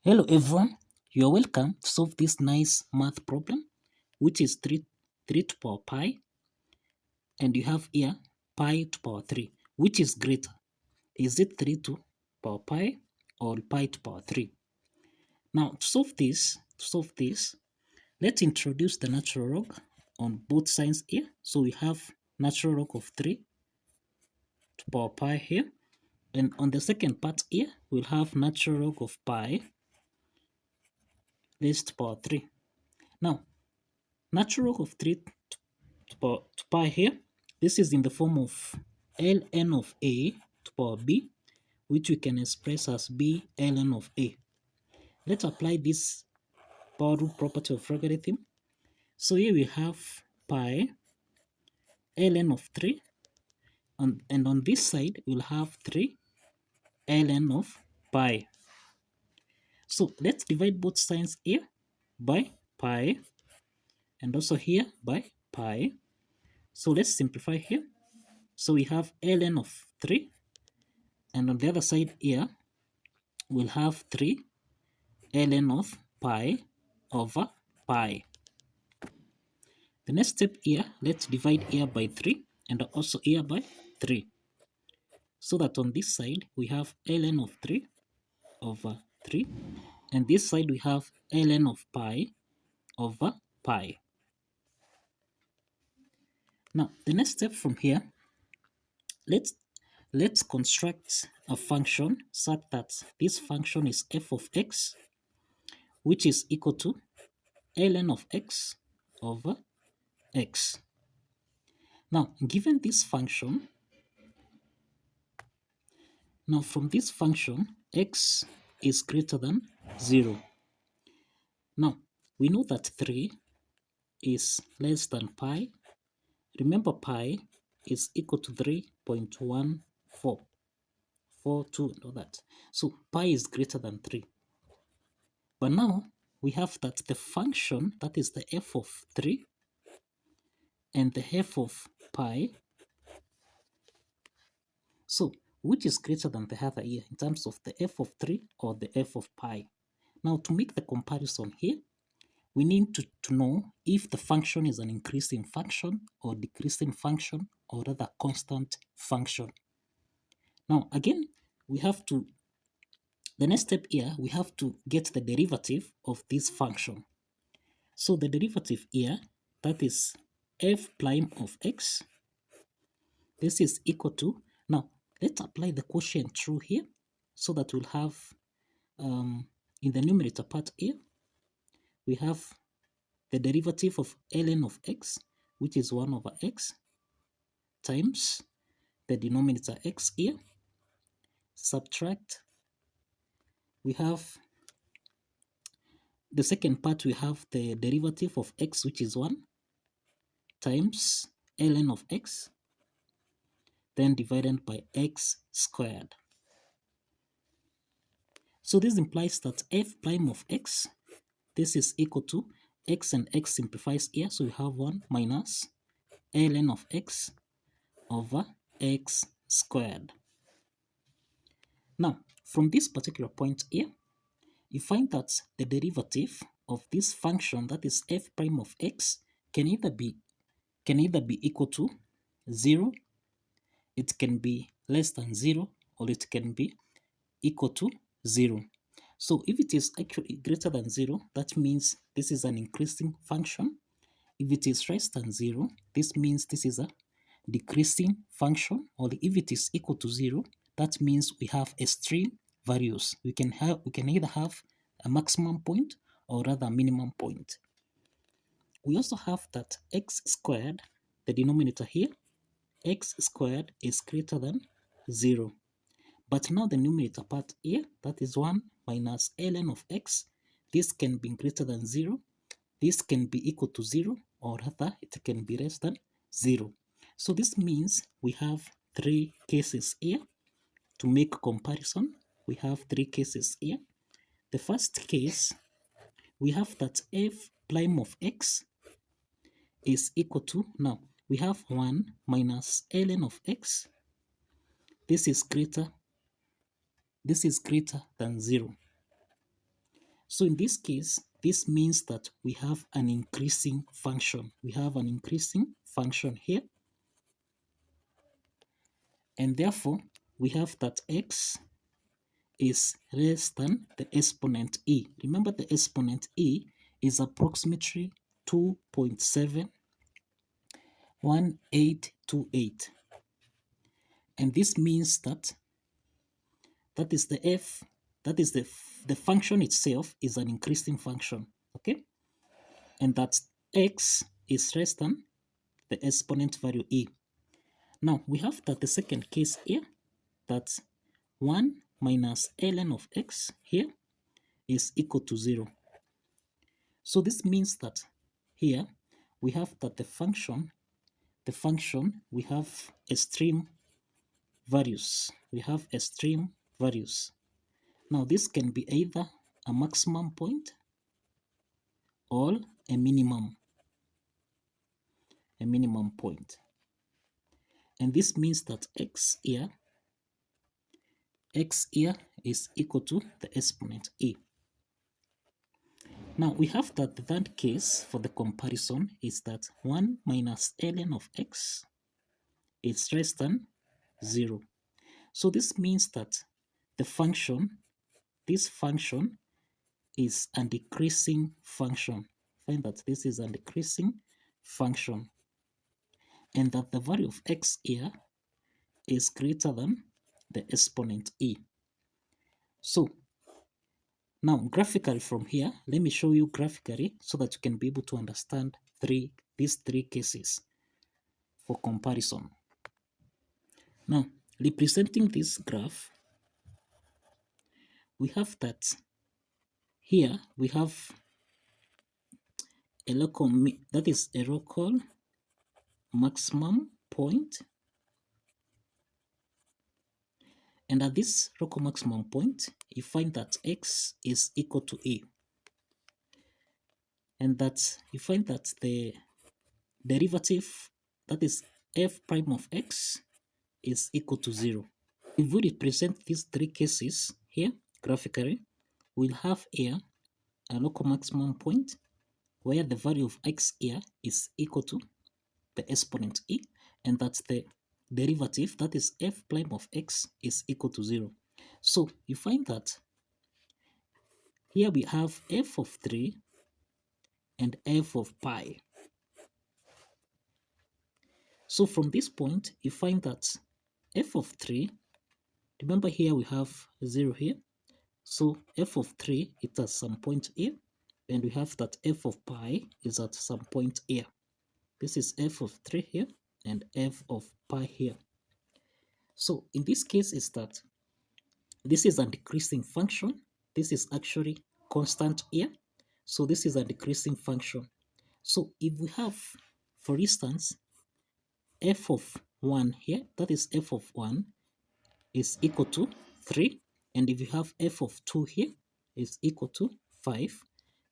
Hello everyone, you are welcome to solve this nice math problem, which is 3 to power pi, and you have here pi to power 3. Which is greater? Is it 3 to power pi or pi to power 3? Now to solve this, let's introduce the natural log on both sides here. So we have natural log of 3 to power pi here, and on the second part here, we'll have natural log of pi raised to power 3. Now, natural log of 3 to pi here, this is in the form of ln of a to power b, which we can express as b ln of a. Let's apply this power rule property of logarithm. So here we have pi ln of 3, and on this side we'll have 3 ln of pi. So let's divide both sides here by pi and also here by pi. So let's simplify here. So we have ln of 3, and on the other side here we'll have 3 ln of pi over pi. The next step here, let's divide here by 3 and also here by 3. So that on this side we have ln of 3 over 3, and this side we have ln of pi over pi. Now the next step from here, let's construct a function such that this function is f of x, which is equal to ln of x over x. Now, given this function, now from this function, x is greater than 0. Now, we know that 3 is less than pi. Remember, pi is equal to 3.1442 and all that. So, pi is greater than 3. But now, we have that the function, that is the f of 3, and the f of pi, so which is greater than the other here in terms of the f of 3 or the f of pi? Now to make the comparison here, we need to know if the function is an increasing function or decreasing function or rather constant function. Now again, we have to, the next step here, we have to get the derivative of this function. So the derivative here, that is f prime of x, this is equal to, now let's apply the quotient through here so that we'll have in the numerator part here, we have the derivative of ln of x, which is 1 over x, times the denominator x here, subtract, we have the second part, we have the derivative of x, which is 1, times ln of x, then divided by x squared. So this implies that f prime of x, this is equal to x, and x simplifies here, so we have 1 minus ln of x over x squared. Now, from this particular point here, you find that the derivative of this function, that is f prime of x, can either be equal to 0, it can be less than 0, or it can be equal to 0. So if it is actually greater than 0, that means this is an increasing function. If it is less than 0, this means this is a decreasing function. Or if it is equal to 0, that means we have extreme values. We can either have a maximum point or rather a minimum point. We also have that x squared, the denominator here, x squared is greater than 0. But now the numerator part here, that is 1 minus ln of x, this can be greater than 0, this can be equal to 0, or rather it can be less than 0. So this means we have 3 cases here. To make comparison, we have 3 cases here. The first case, we have that f prime of x is equal to, now we have 1 minus ln of x, this is greater than 0. So in this case, this means that we have an increasing function. We have an increasing function here. And therefore, we have that x is less than the exponent e. Remember, the exponent e is approximately 2.71828. And this means that the function itself is an increasing function, okay? And that x is less than the exponent value e. Now, we have that the second case here, that 1 minus ln of x here is equal to 0. So this means that here we have that the function we have extreme values. We have extreme values. Now this can be either a maximum point or a minimum point. And this means that x here is equal to the exponent e. Now we have that the third case for the comparison is that 1 minus ln of x is less than 0. So this means that this function is a decreasing function. Find that this is a decreasing function, and that the value of x here is greater than the exponent e. So now graphically from here, let me show you graphically so that you can be able to understand these three cases for comparison. Now, representing this graph, we have that here we have a local maximum point, and at this local maximum point you find that x is equal to a, and that you find that the derivative, that is f prime of x, is equal to 0. If we represent these three cases here graphically, we'll have here a local maximum point where the value of x here is equal to the exponent e, and that's the derivative, that is f prime of x, is equal to 0. So you find that here we have f of 3 and f of pi. So from this point, you find that f of 3, remember here we have 0 here, so f of 3 is at some point here, and we have that f of pi is at some point here. This is f of 3 here and f of pi here. So in this case is that this is a decreasing function. This is actually constant here. So this is a decreasing function. So if we have, for instance, f of 1 here, that is f of 1 is equal to 3. And if you have f of 2 here is equal to 5,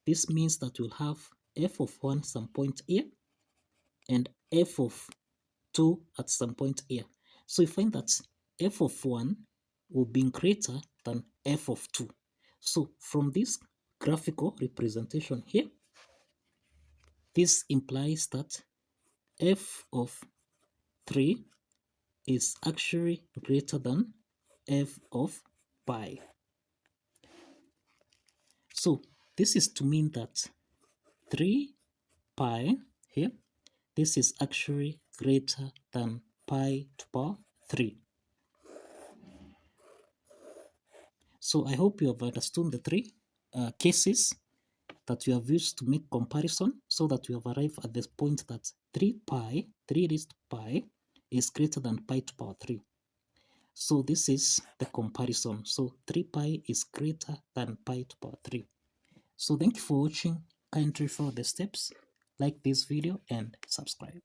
this means that we'll have f of 1 some point here and f of 2 at some point here. So you find that f of 1 will be greater than f of 2. So from this graphical representation here, this implies that f of 3 is actually greater than f of pi. So this is to mean that 3 pi here, this is actually greater than pi to power 3. So I hope you have understood the three cases that you have used to make comparison, so that you have arrived at this point that 3 raised to pi is greater than pi to power 3. So this is the comparison. So 3 pi is greater than pi to power 3. So thank you for watching. Kindly follow the steps, like this video and subscribe.